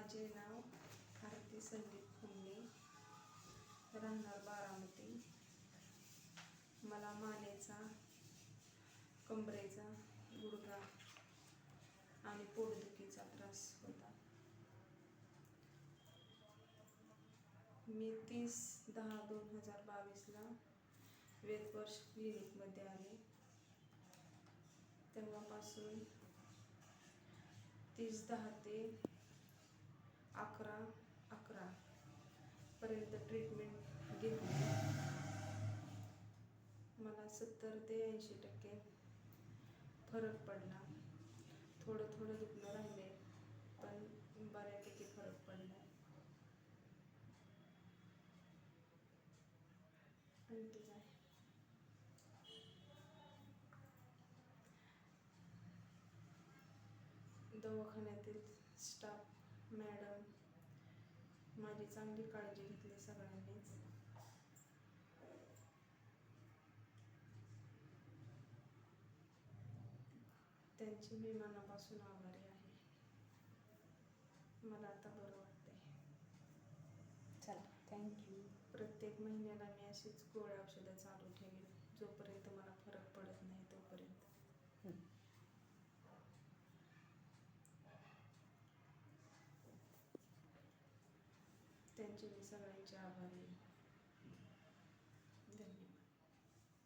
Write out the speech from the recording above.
माझे नाव आरती संदीप खुमणे, राहणार बारामती. मला मानेचा, कंबरेचा, गुडघा आणि पोटदुखीचा त्रास होता. मी 30/10/2022ला वेदवर्ष क्लिनिकमध्ये आले. तेव्हापासून 30/10 ते 11/11 पर्यंत ट्रीटमेंट घेतली. मला 70 ते 80% फरक पडला. थोडं थोडं दुखणं राहिले, पण बऱ्यापैकी फरक पडला. आणखी काय? दवाखान्यातील स्टाफ, मॅडम माझी चांगली काळजी घेतली सगळ्यांनीच. त्यांची मी मनापासून आभारी आहे. मला आता बरं वाटतंय. चला, थँक्यू. प्रत्येक महिन्याला मी अशीच गोळ्या औषधं चालू ठेवेन, जोपर्यंत मला फरक पडत नाही तोपर्यंत. त्यांचे मी सगळ्यांचे आभारी आहे.